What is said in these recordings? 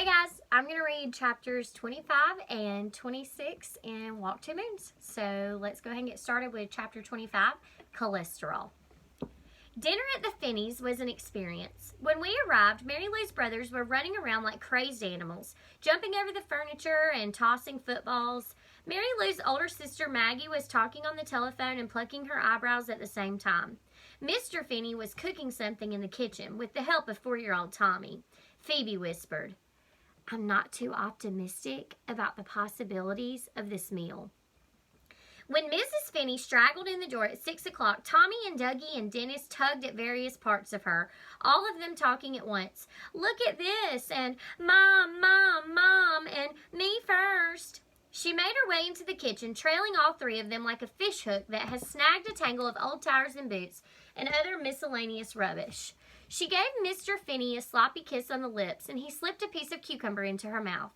Hey guys, I'm going to read chapters 25 and 26 in Walk Two Moons. So let's go ahead and get started with chapter 25, Cholesterol. Dinner at the Finneys was an experience. When we arrived, Mary Lou's brothers were running around like crazed animals, jumping over the furniture and tossing footballs. Mary Lou's older sister Maggie was talking on the telephone and plucking her eyebrows at the same time. Mr. Finney was cooking something in the kitchen with the help of 4-year-old Tommy. Phoebe whispered, "I'm not too optimistic about the possibilities of this meal." When Mrs. Finney straggled in the door at 6 o'clock, Tommy and Dougie and Dennis tugged at various parts of her, all of them talking at once. "Look at this," and "Mom, Mom, Mom," and "Me first." She made her way into the kitchen, trailing all three of them like a fishhook that has snagged a tangle of old tires and boots and other miscellaneous rubbish. She gave Mr. Finney a sloppy kiss on the lips, and he slipped a piece of cucumber into her mouth.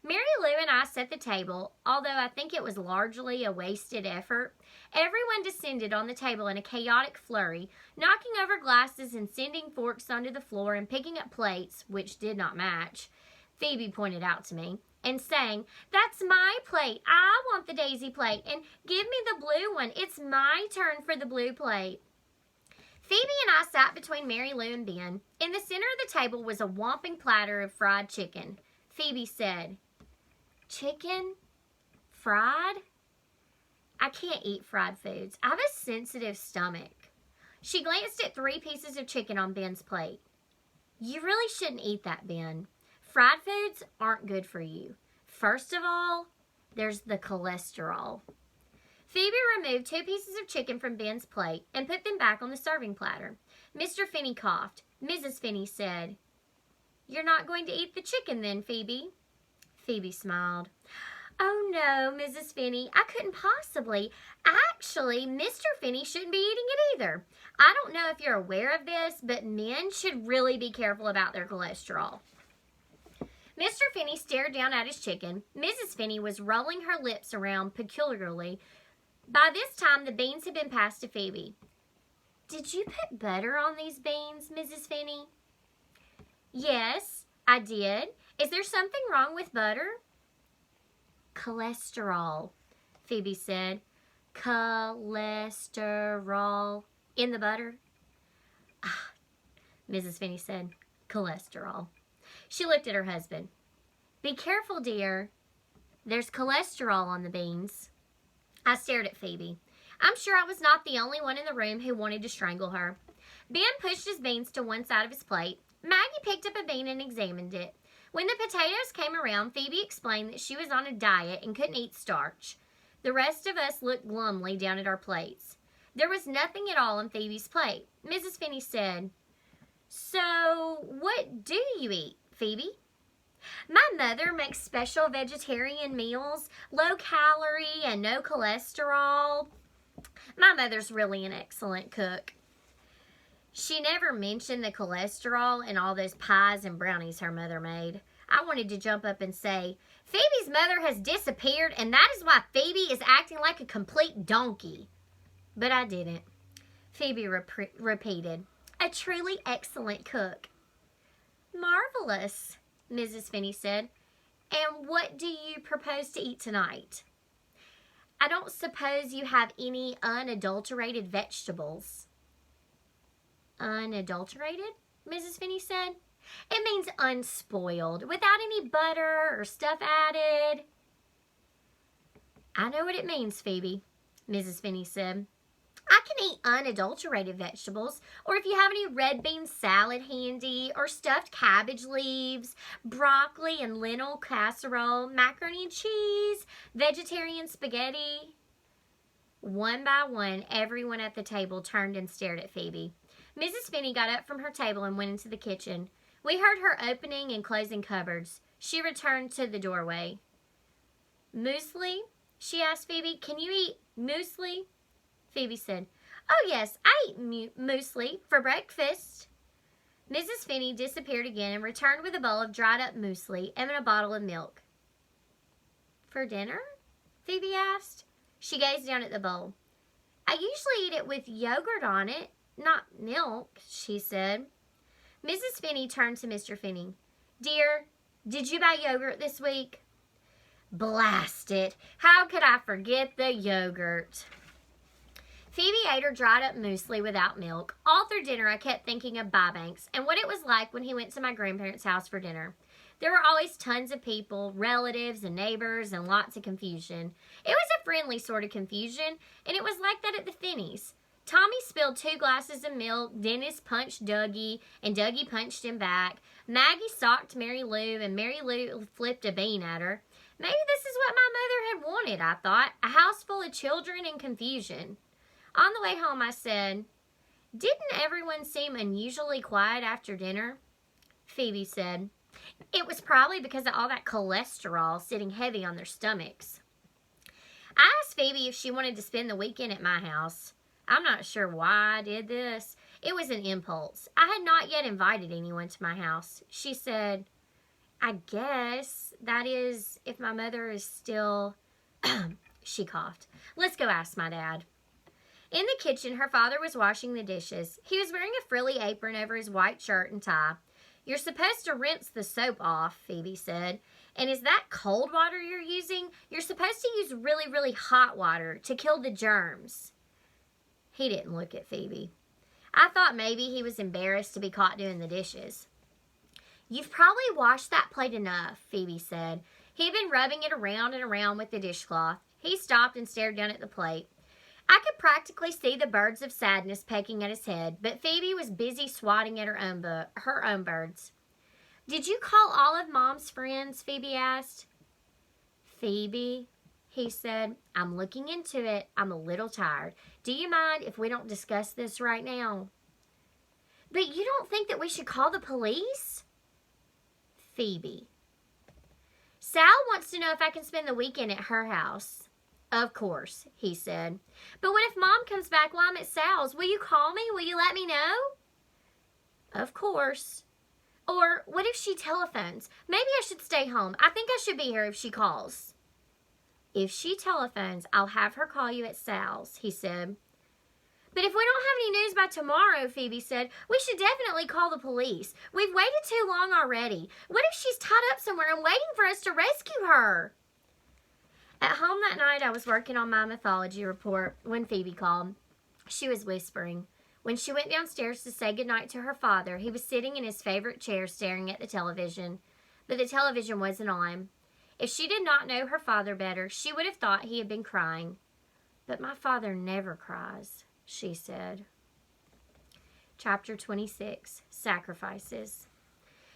Mary Lou and I set the table, although I think it was largely a wasted effort. Everyone descended on the table in a chaotic flurry, knocking over glasses and sending forks onto the floor and picking up plates, which did not match, Phoebe pointed out to me, and saying, "That's my plate. I want the daisy plate, and give me the blue one. It's my turn for the blue plate." Phoebe and I sat between Mary Lou and Ben. In the center of the table was a whopping platter of fried chicken. Phoebe said, "Chicken? Fried? I can't eat fried foods. I have a sensitive stomach." She glanced at 3 pieces of chicken on Ben's plate. "You really shouldn't eat that, Ben. Fried foods aren't good for you. First of all, there's the cholesterol." Phoebe removed 2 pieces of chicken from Ben's plate and put them back on the serving platter. Mr. Finney coughed. Mrs. Finney said, "You're not going to eat the chicken then, Phoebe?" Phoebe smiled. "Oh no, Mrs. Finney, I couldn't possibly. Actually, Mr. Finney shouldn't be eating it either. I don't know if you're aware of this, but men should really be careful about their cholesterol." Mr. Finney stared down at his chicken. Mrs. Finney was rolling her lips around peculiarly. By this time, the beans had been passed to Phoebe. "Did you put butter on these beans, Mrs. Finney?" "Yes, I did. Is there something wrong with butter?" "Cholesterol," Phoebe said. "Cholesterol in the butter." "Ah," Mrs. Finney said. "Cholesterol." She looked at her husband. "Be careful, dear. There's cholesterol on the beans." I stared at Phoebe. I'm sure I was not the only one in the room who wanted to strangle her. Ben pushed his beans to one side of his plate. Maggie picked up a bean and examined it. When the potatoes came around, Phoebe explained that she was on a diet and couldn't eat starch. The rest of us looked glumly down at our plates. There was nothing at all on Phoebe's plate. Mrs. Finney said, "So, what do you eat, Phoebe?" "My mother makes special vegetarian meals, low calorie and no cholesterol. My mother's really an excellent cook." She never mentioned the cholesterol and all those pies and brownies her mother made. I wanted to jump up and say, "Phoebe's mother has disappeared, and that is why Phoebe is acting like a complete donkey." But I didn't. Phoebe repeated, "A truly excellent cook." "Marvelous," Mrs. Finney said. "And what do you propose to eat tonight?" "I don't suppose you have any unadulterated vegetables." "Unadulterated?" Mrs. Finney said. "It means unspoiled, without any butter or stuff added." "I know what it means, Phoebe," Mrs. Finney said. "I can eat unadulterated vegetables, or if you have any red bean salad handy, or stuffed cabbage leaves, broccoli and lentil casserole, macaroni and cheese, vegetarian spaghetti." One by one, everyone at the table turned and stared at Phoebe. Mrs. Finney got up from her table and went into the kitchen. We heard her opening and closing cupboards. She returned to the doorway. "Muesli?" she asked Phoebe. "Can you eat muesli?" Phoebe said, "Oh yes, I eat muesli for breakfast." Mrs. Finney disappeared again and returned with a bowl of dried up muesli and a bottle of milk. "For dinner?" Phoebe asked. She gazed down at the bowl. "I usually eat it with yogurt on it, not milk," she said. Mrs. Finney turned to Mr. Finney. "Dear, Did you buy yogurt this week? Blast it. How could I forget the yogurt? Phoebe ate her dried up muesli without milk. All through dinner, I kept thinking of Bybanks and what it was like when he went to my grandparents' house for dinner. There were always tons of people, relatives and neighbors, and lots of confusion. It was a friendly sort of confusion, and it was like that at the Finneys. Tommy spilled 2 glasses of milk, Dennis punched Dougie, and Dougie punched him back. Maggie socked Mary Lou, and Mary Lou flipped a bean at her. Maybe this is what my mother had wanted, I thought, a house full of children and confusion. On the way home, I said, "Didn't everyone seem unusually quiet after dinner?" Phoebe said, "It was probably because of all that cholesterol sitting heavy on their stomachs." I asked Phoebe if she wanted to spend the weekend at my house. I'm not sure why I did this. It was an impulse. I had not yet invited anyone to my house. She said, "I guess, that is, if my mother is still..." She coughed. "Let's go ask my dad." In the kitchen, her father was washing the dishes. He was wearing a frilly apron over his white shirt and tie. "You're supposed to rinse the soap off," Phoebe said. "And is that cold water you're using? You're supposed to use really, really hot water to kill the germs." He didn't look at Phoebe. I thought maybe he was embarrassed to be caught doing the dishes. "You've probably washed that plate enough," Phoebe said. He'd been rubbing it around and around with the dishcloth. He stopped and stared down at the plate. I could practically see the birds of sadness pecking at his head, but Phoebe was busy swatting at her own birds. "Did you call all of Mom's friends?" Phoebe asked. "Phoebe," he said, "I'm looking into it. I'm a little tired. Do you mind if we don't discuss this right now?" "But you don't think that we should call the police?" "Phoebe, Sal wants to know if I can spend the weekend at her house." "Of course," he said. "But what if Mom comes back while I'm at Sal's? Will you call me? Will you let me know?" "Of course." "Or what if she telephones? Maybe I should stay home. I think I should be here if she calls." "If she telephones, I'll have her call you at Sal's," he said. "But if we don't have any news by tomorrow," Phoebe said, "we should definitely call the police. We've waited too long already. What if she's tied up somewhere and waiting for us to rescue her?" At home that night, I was working on my mythology report when Phoebe called. She was whispering. When she went downstairs to say goodnight to her father, he was sitting in his favorite chair staring at the television. But the television wasn't on. If she did not know her father better, she would have thought he had been crying. "But my father never cries," she said. Chapter 26, Sacrifices.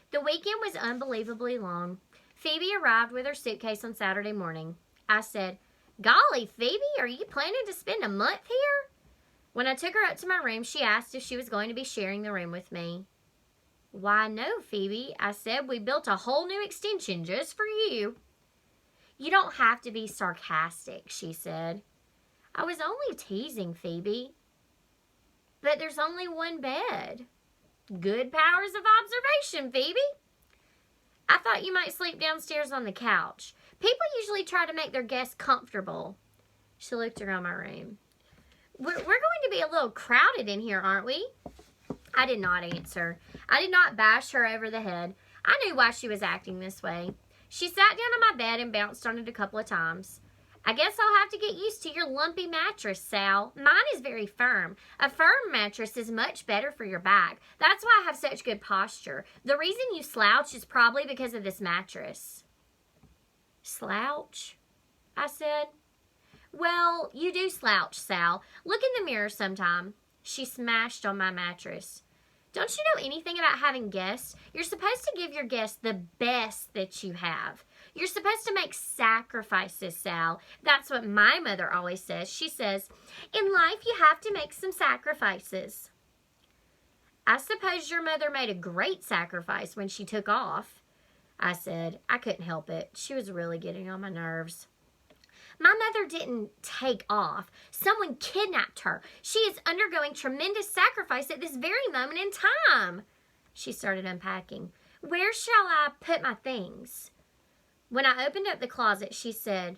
The weekend was unbelievably long. Phoebe arrived with her suitcase on Saturday morning. I said, "Golly, Phoebe, are you planning to spend a month here?" When I took her up to my room, she asked if she was going to be sharing the room with me. "Why, no, Phoebe," I said. "We built a whole new extension just for you." "You don't have to be sarcastic," she said. "I was only teasing, Phoebe." "But there's only one bed." "Good powers of observation, Phoebe." "I thought you might sleep downstairs on the couch. People usually try to make their guests comfortable." She looked around my room. We're going to be a little crowded in here, aren't we?" I did not answer. I did not bash her over the head. I knew why she was acting this way. She sat down on my bed and bounced on it a couple of times. "I guess I'll have to get used to your lumpy mattress, Sal. Mine is very firm. A firm mattress is much better for your back. That's why I have such good posture. The reason you slouch is probably because of this mattress." "Slouch?" I said. "Well, you do slouch, Sal. Look in the mirror sometime." She smashed on my mattress. "Don't you know anything about having guests? You're supposed to give your guests the best that you have. You're supposed to make sacrifices, Sal. That's what my mother always says. She says, 'In life, you have to make some sacrifices.'" "I suppose your mother made a great sacrifice when she took off," I said. I couldn't help it. She was really getting on my nerves. "My mother didn't take off. Someone kidnapped her. She is undergoing tremendous sacrifice at this very moment in time." She started unpacking. "Where shall I put my things?" When I opened up the closet, she said,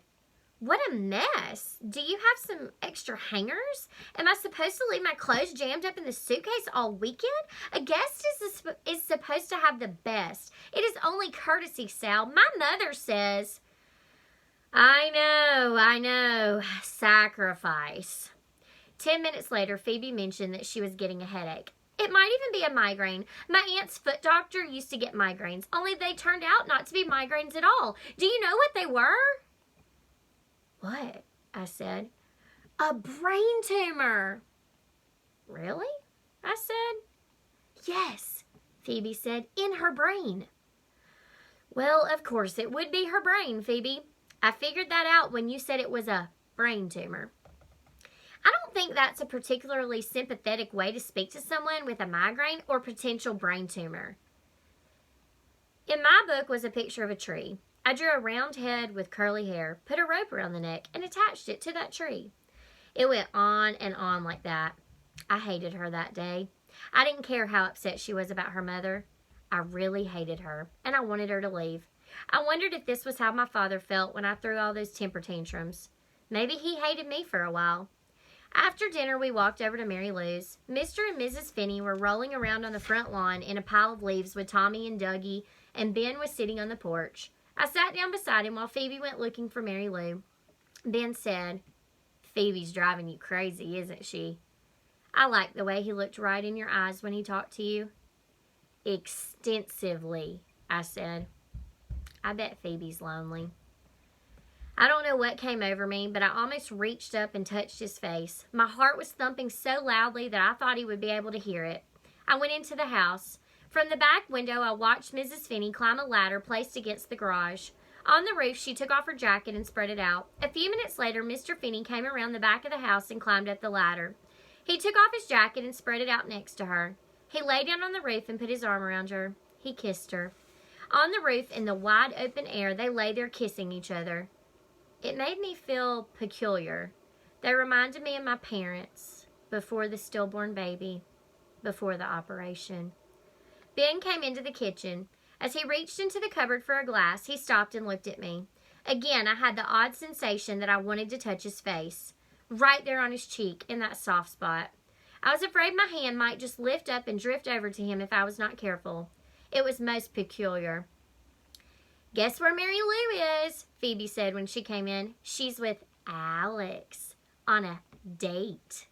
What a mess. Do you have some extra hangers? Am I supposed to leave my clothes jammed up in the suitcase all weekend? A guest is supposed to have the best. It is only courtesy, Sal. My mother says. I know. Sacrifice. 10 minutes later, Phoebe mentioned that she was getting a headache. It might even be a migraine. My aunt's foot doctor used to get migraines, only they turned out not to be migraines at all. Do you know what they were? What? I said. A brain tumor. Really? I said. Yes, Phoebe said, in her brain. Well, of course, it would be her brain, Phoebe. I figured that out when you said it was a brain tumor. I don't think that's a particularly sympathetic way to speak to someone with a migraine or potential brain tumor. In my book was a picture of a tree. I drew a round head with curly hair, put a rope around the neck, and attached it to that tree. It went on and on like that. I hated her that day. I didn't care how upset she was about her mother. I really hated her, and I wanted her to leave. I wondered if this was how my father felt when I threw all those temper tantrums. Maybe he hated me for a while. After dinner, we walked over to Mary Lou's. Mr. and Mrs. Finney were rolling around on the front lawn in a pile of leaves with Tommy and Dougie, and Ben was sitting on the porch. I sat down beside him while Phoebe went looking for Mary Lou. Ben said, Phoebe's driving you crazy, isn't she? I liked the way he looked right in your eyes when he talked to you. Extensively, I said. I bet Phoebe's lonely. I don't know what came over me, but I almost reached up and touched his face. My heart was thumping so loudly that I thought he would be able to hear it. I went into the house. From the back window, I watched Mrs. Finney climb a ladder placed against the garage. On the roof, she took off her jacket and spread it out. A few minutes later, Mr. Finney came around the back of the house and climbed up the ladder. He took off his jacket and spread it out next to her. He lay down on the roof and put his arm around her. He kissed her. On the roof, in the wide open air, they lay there kissing each other. It made me feel peculiar. They reminded me of my parents before the stillborn baby, before the operation. Ben came into the kitchen. As he reached into the cupboard for a glass, he stopped and looked at me. Again, I had the odd sensation that I wanted to touch his face, right there on his cheek, in that soft spot. I was afraid my hand might just lift up and drift over to him if I was not careful. It was most peculiar. Guess where Mary Lou is, Phoebe said when she came in. She's with Alex on a date.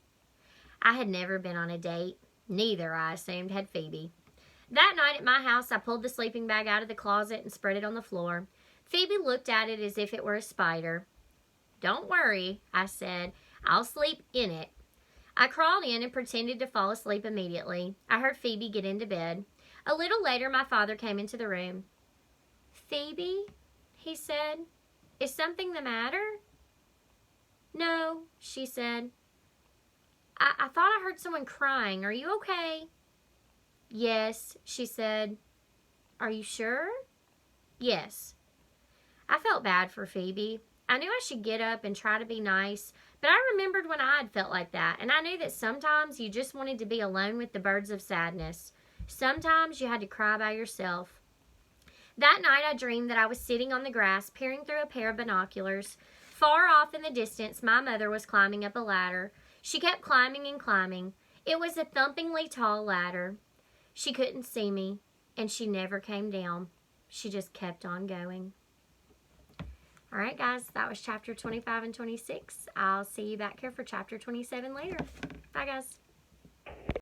I had never been on a date. Neither, I assumed, had Phoebe. That night at my house, I pulled the sleeping bag out of the closet and spread it on the floor. Phoebe looked at it as if it were a spider. Don't worry, I said. I'll sleep in it. I crawled in and pretended to fall asleep immediately. I heard Phoebe get into bed. A little later, my father came into the room. Phoebe, he said, is something the matter? No, she said. I thought I heard someone crying. Are you okay? Yes, she said. Are you sure? Yes. I felt bad for Phoebe. I knew I should get up and try to be nice, but I remembered when I had felt like that, and I knew that sometimes you just wanted to be alone with the birds of sadness. Sometimes you had to cry by yourself. That night I dreamed that I was sitting on the grass peering through a pair of binoculars. Far off in the distance, my mother was climbing up a ladder. She kept climbing and climbing. It was a thumpingly tall ladder. She couldn't see me, and she never came down. She just kept on going. All right, guys, that was chapter 25 and 26. I'll see you back here for chapter 27 later. Bye, guys.